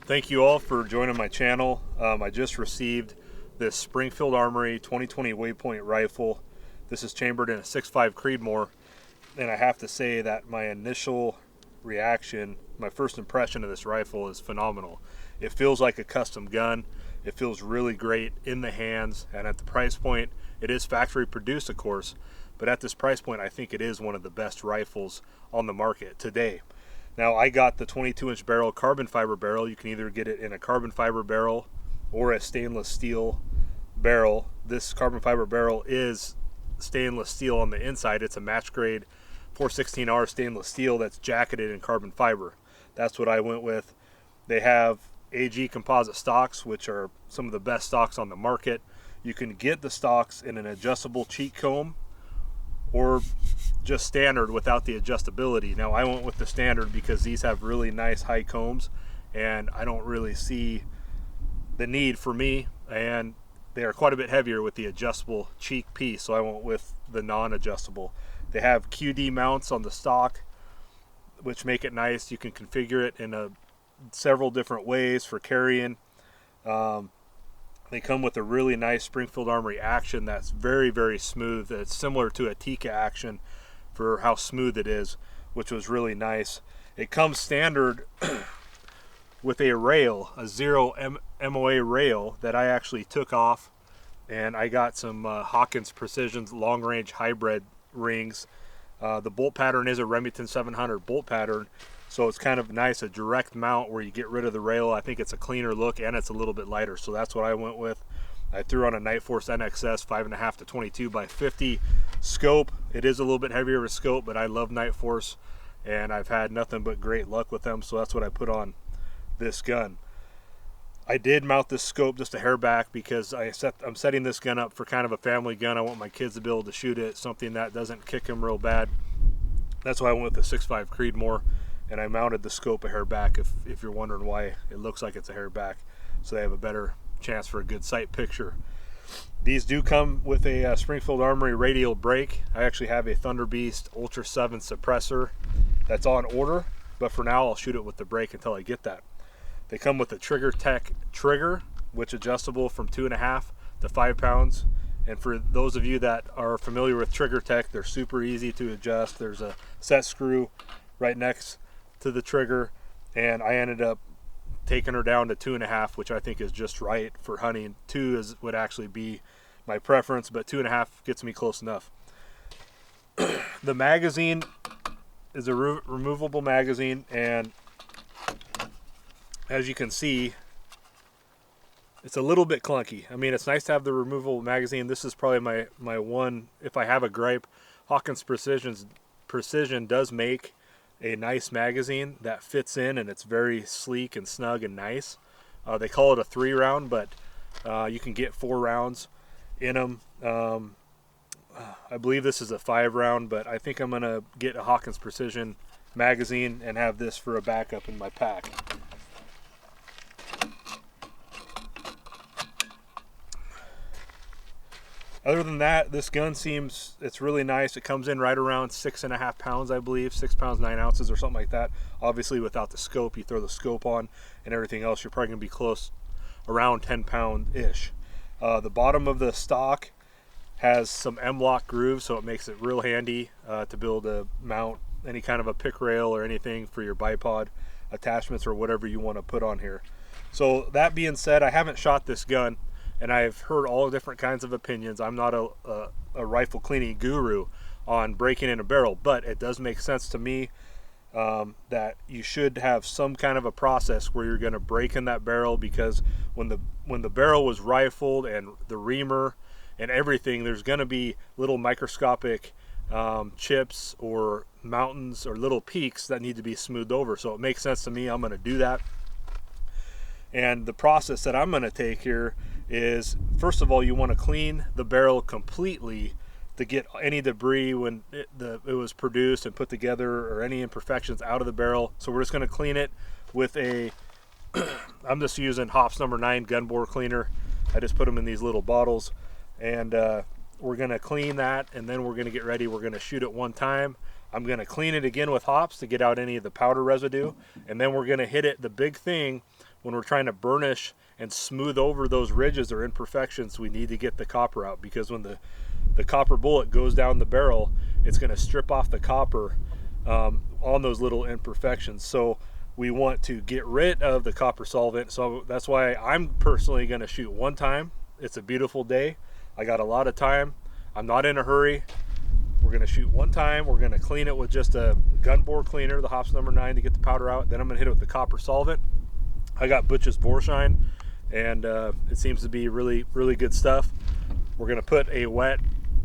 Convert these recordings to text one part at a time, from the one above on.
Thank you all for joining my channel. I just received this Springfield Armory 2020 Waypoint rifle. This is chambered in a 6.5 Creedmoor, and I have to say that my initial reaction, my first impression of this rifle is phenomenal. It feels like a custom gun. It feels really great in the hands, and at the price point, it is factory produced, of course, but at this price point, I think it is one of the best rifles on the market today. Now, I got the 22-inch barrel carbon fiber barrel. You can either get it in a carbon fiber barrel or a stainless steel barrel. This carbon fiber barrel is stainless steel on the inside. It's a match grade 416R stainless steel that's jacketed in carbon fiber. That's what I went with. They have AG composite stocks, which are some of the best stocks on the market. You can get the stocks in an adjustable cheek comb or just standard without the adjustability. Now, I went with the standard because these have really nice high combs, and I don't really see the need for me, and they are quite a bit heavier with the adjustable cheek piece, so I went with the non-adjustable. They have QD mounts on the stock, which make it nice. You can configure it in several different ways for carrying. They come with a really nice Springfield Armory action that's very, very smooth. It's similar to a Tikka action for how smooth it is, which was really nice. It comes standard with a rail, a 0 MOA rail that I actually took off, and I got some Hawkins Precision's long-range hybrid rings. The bolt pattern is a Remington 700 bolt pattern, so it's kind of nice, a direct mount where you get rid of the rail. I think it's a cleaner look, and it's a little bit lighter, so that's what I went with. I threw on a Nightforce NXS 5.5 to 22 by 50 scope. It is a little bit heavier of a scope, but I love Nightforce, and I've had nothing but great luck with them, so that's what I put on this gun. I did mount this scope just a hair back because I'm setting this gun up for kind of a family gun. I want my kids to be able to shoot it, something that doesn't kick them real bad. That's why I went with the 6.5 Creedmoor, and I mounted the scope a hair back if you're wondering why it looks like it's a hair back, so they have a better chance for a good sight picture. These do come with a Springfield Armory radial brake. I actually have a Thunder Beast Ultra 7 suppressor that's on order, but for now I'll shoot it with the brake until I get that. They come with a Trigger Tech trigger, which is adjustable from 2.5 to 5 pounds. And for those of you that are familiar with Trigger Tech, they're super easy to adjust. There's a set screw right next to the trigger, and I ended up taking her down to 2.5, which I think is just right for hunting. 2 would actually be my preference, but 2.5 gets me close enough. The magazine is a removable magazine, and as you can see, it's a little bit clunky. I mean, it's nice to have the removable magazine. This is probably my one, if I have a gripe. Hawkins Precision does make a nice magazine that fits in, and it's very sleek and snug and nice. They call it a 3-round, but you can get 4 rounds in them. I believe this is a 5-round, but I think I'm going to get a Hawkins Precision magazine and have this for a backup in my pack. Other than that, this gun it's really nice. It comes in right around 6.5 pounds, I believe, 6 pounds 9 ounces or something like that. Obviously, without the scope, you throw the scope on and everything else, you're probably gonna be close around 10 pound-ish. The bottom of the stock has some M-lock grooves, so it makes it real handy to be able to mount any kind of a pick rail or anything for your bipod attachments or whatever you want to put on here. So that being said, I haven't shot this gun, and I've heard all different kinds of opinions. I'm not a rifle cleaning guru on breaking in a barrel, but it does make sense to me that you should have some kind of a process where you're going to break in that barrel, because when the barrel was rifled and the reamer and everything, there's going to be little microscopic chips or mountains or little peaks that need to be smoothed over. So it makes sense to me. I'm going to do that. And the process that I'm going to take here is, first of all, you want to clean the barrel completely to get any debris when it was produced and put together, or any imperfections out of the barrel. So we're just going to clean it with I'm just using Hops number 9 gun bore cleaner. I just put them in these little bottles, and we're going to clean that, and then we're going to get ready. We're going to shoot it one time. I'm going to clean it again with Hops to get out any of the powder residue, and then we're going to hit it. The big thing when we're trying to burnish and smooth over those ridges or imperfections, we need to get the copper out, because when the copper bullet goes down the barrel, it's going to strip off the copper on those little imperfections. So we want to get rid of the copper solvent. So that's why I'm personally going to shoot one time. It's a beautiful day. I got a lot of time. I'm not in a hurry. We're going to shoot one time. We're going to clean it with just a gun bore cleaner, the Hops number 9, to get the powder out. Then I'm going to hit it with the copper solvent. I got Butch's Borshine, and it seems to be really, really good stuff. We're going to put a wet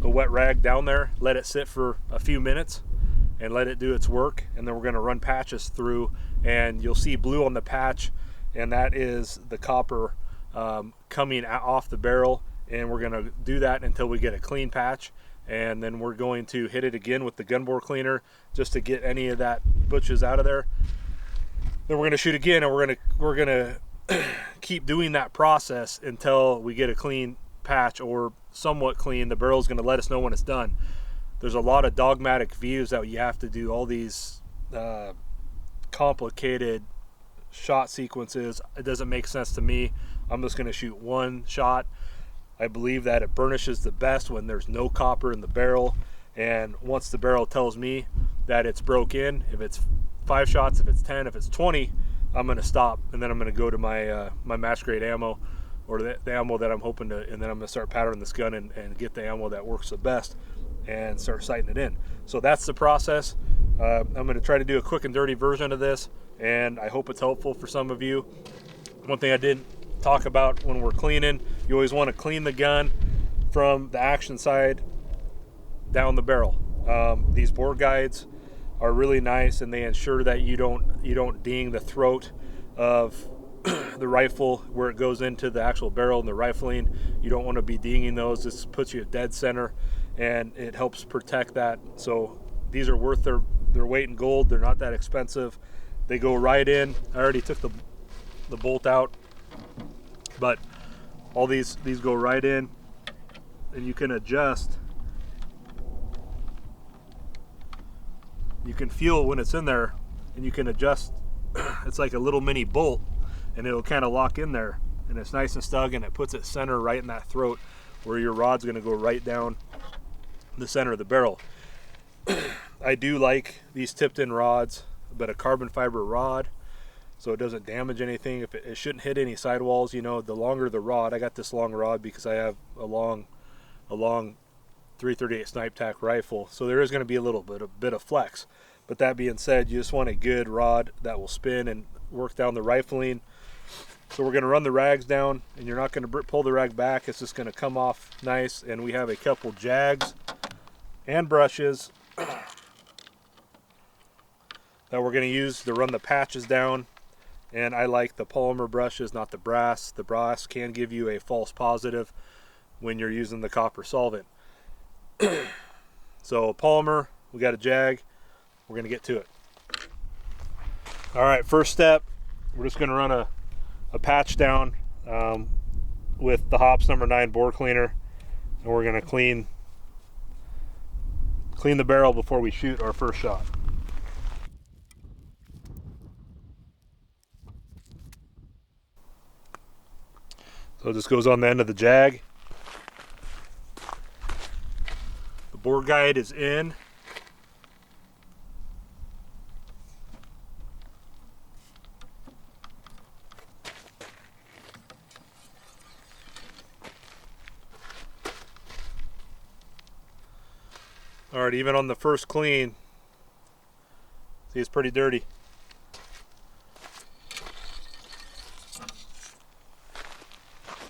rag down there, let it sit for a few minutes, and let it do its work. And then we're going to run patches through, and you'll see blue on the patch, and that is the copper coming off the barrel. And we're going to do that until we get a clean patch, and then we're going to hit it again with the gun bore cleaner just to get any of that Butch's out of there. Then we're going to shoot again, and we're going to keep doing that process until we get a clean patch, or somewhat clean. The barrel's going to let us know when it's done. There's a lot of dogmatic views that you have to do all these complicated shot sequences. It doesn't make sense to me. I'm just going to shoot one shot. I believe that it burnishes the best when there's no copper in the barrel, and once the barrel tells me that it's broke in, if it's 5 shots, if it's 10, if it's 20, I'm going to stop, and then I'm going to go to my my match grade ammo, or the ammo that I'm hoping to, and then I'm going to start patterning this gun and get the ammo that works the best and start sighting it in. So that's the process. I'm going to try to do a quick and dirty version of this, and I hope it's helpful for some of you. One thing I didn't talk about when we're cleaning, you always want to clean the gun from the action side down the barrel. These bore guides are really nice, and they ensure that you don't ding the throat of the rifle where it goes into the actual barrel and the rifling. You don't want to be dinging those. This puts you at dead center, and it helps protect that. So these are worth their weight in gold. They're not that expensive. They go right in. I already took the bolt out, but all these go right in, and you can adjust. You can feel when it's in there, and you can adjust. It's like a little mini bolt, and it'll kind of lock in there, and it's nice and snug, and it puts it center right in that throat where your rod's going to go right down the center of the barrel. I do like these tipped in rods, but a carbon fiber rod, so it doesn't damage anything. If it shouldn't hit any sidewalls. You know, the longer the rod, I got this long rod because I have a long 338 snipe tack rifle, so there is going to be a little bit of flex. But that being said, you just want a good rod that will spin and work down the rifling. So we're going to run the rags down, and you're not going to pull the rag back. It's just going to come off nice. And we have a couple jags and brushes that we're going to use to run the patches down. And I like the polymer brushes, not the brass. The brass can give you a false positive when you're using the copper solvent. So polymer, we got a jag. We're going to get to it. All right, first step, we're just going to run a patch down with the Hops number 9 bore cleaner, and we're going to clean the barrel before we shoot our first shot. So this goes on the end of the jag. The bore guide is in. All right, even on the first clean, see, it's pretty dirty.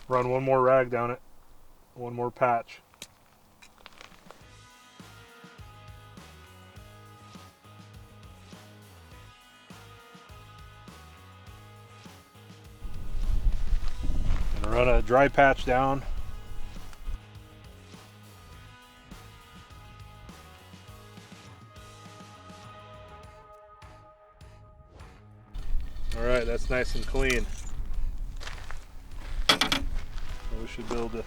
Run one more rag down it, one more patch. And run a dry patch down. All right, that's nice and clean. So we should be able to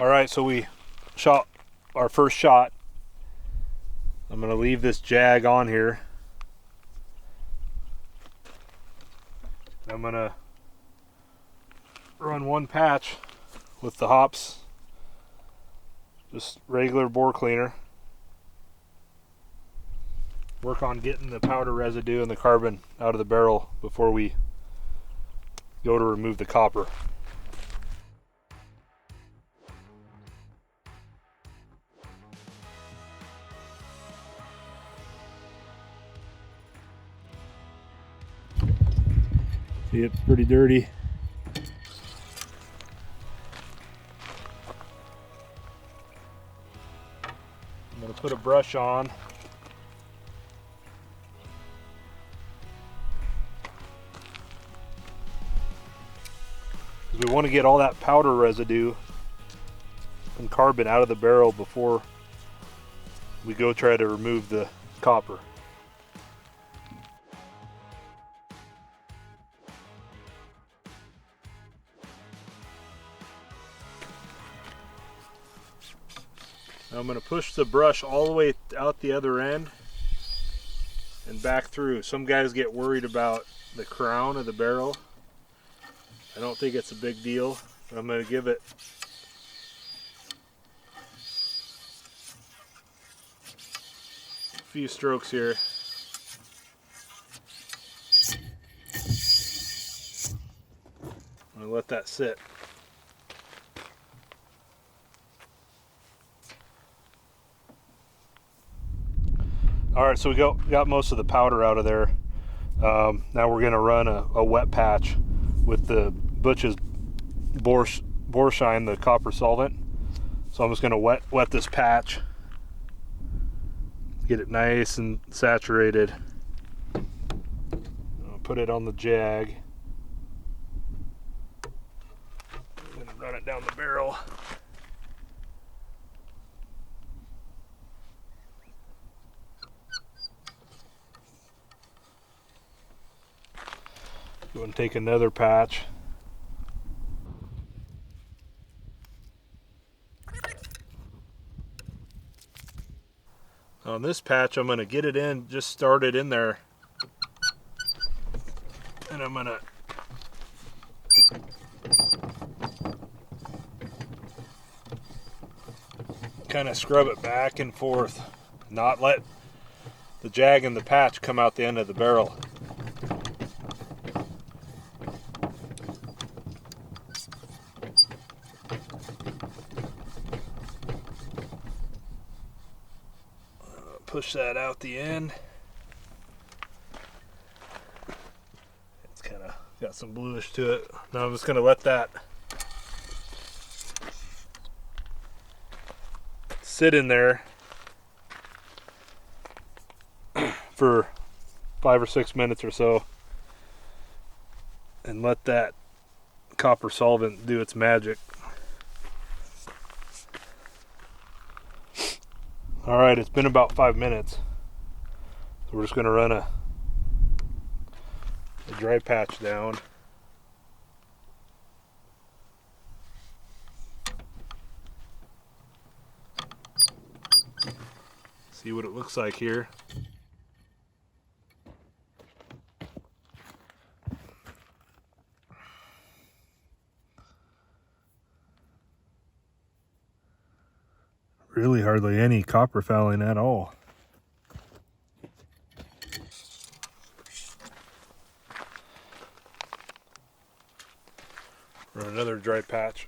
All right, so we shot our first shot. I'm gonna leave this jag on here. I'm gonna run one patch with the hops, just regular bore cleaner. Work on getting the powder residue and the carbon out of the barrel before we go to remove the copper. See, it's pretty dirty. I'm going to put a brush on. Because we want to get all that powder residue and carbon out of the barrel before we go try to remove the copper. I'm going to push the brush all the way out the other end and back through. Some guys get worried about the crown of the barrel. I don't think it's a big deal, but I'm going to give it a few strokes here. I'm going to let that sit. Alright, so we got most of the powder out of there. Now we're going to run a wet patch with the Butch's bore shine, the copper solvent. So I'm just going to wet this patch, get it nice and saturated. I'll put it on the jag and run it down the barrel. Go and take another patch. On this patch, I'm going to get it in, just start it in there, and I'm going to kind of scrub it back and forth, not let the jag and the patch come out the end of the barrel. Push that out the end. It's kind of got some bluish to it. Now I'm just going to let that sit in there for 5 or 6 minutes or so and let that copper solvent do its magic. Alright, it's been about 5 minutes. So we're just going to run a dry patch down. See what it looks like here. Really hardly any copper fouling at all. Run another dry patch.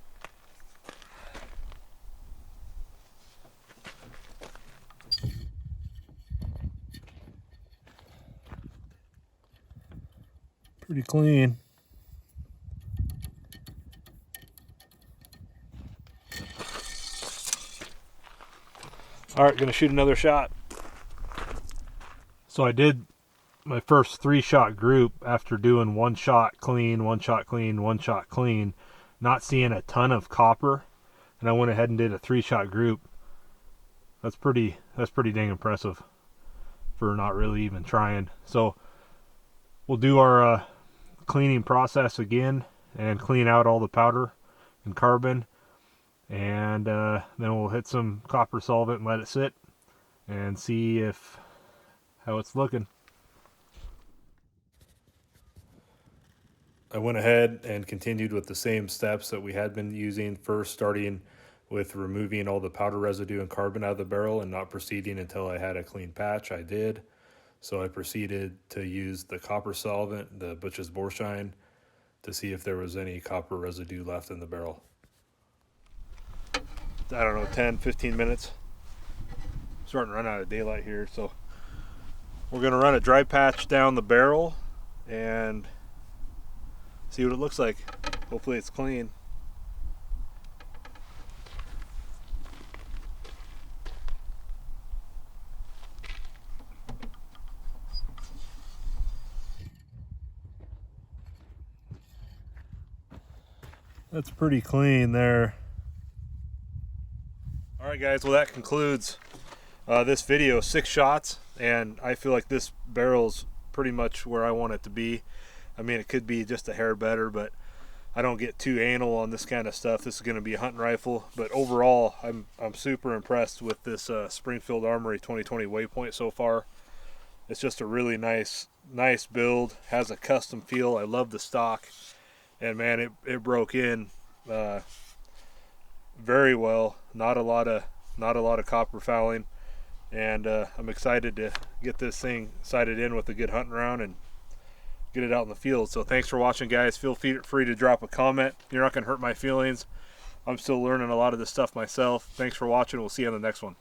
Pretty clean. Alright, gonna shoot another shot. So I did my first 3-shot group after doing 1 shot clean, 1 shot clean, 1 shot clean, not seeing a ton of copper, and I went ahead and did a 3-shot group. That's pretty dang impressive for not really even trying. So we'll do our cleaning process again and clean out all the powder and carbon, and then we'll hit some copper solvent and let it sit and see how it's looking. I went ahead and continued with the same steps that we had been using, first starting with removing all the powder residue and carbon out of the barrel and not proceeding until I had a clean patch. I did. So I proceeded to use the copper solvent, the Butch's Borshine, to see if there was any copper residue left in the barrel. I don't know, 10, 15 minutes. Starting to run out of daylight here, so we're going to run a dry patch down the barrel and see what it looks like. Hopefully it's clean. That's pretty clean there. Alright guys, well that concludes this video. 6 shots, and I feel like this barrel's pretty much where I want it to be. I mean, it could be just a hair better, but I don't get too anal on this kind of stuff. This is going to be a hunting rifle, but overall I'm super impressed with this Springfield Armory 2020 Waypoint so far. It's just a really nice build, has a custom feel. I love the stock, and man, it broke in very well. Not a lot of copper fouling, and I'm excited to get this thing sighted in with a good hunting round and get it out in the field. So thanks for watching, guys. Feel free to drop a comment. You're not going to hurt my feelings. I'm still learning a lot of this stuff myself. Thanks for watching. We'll see you on the next one.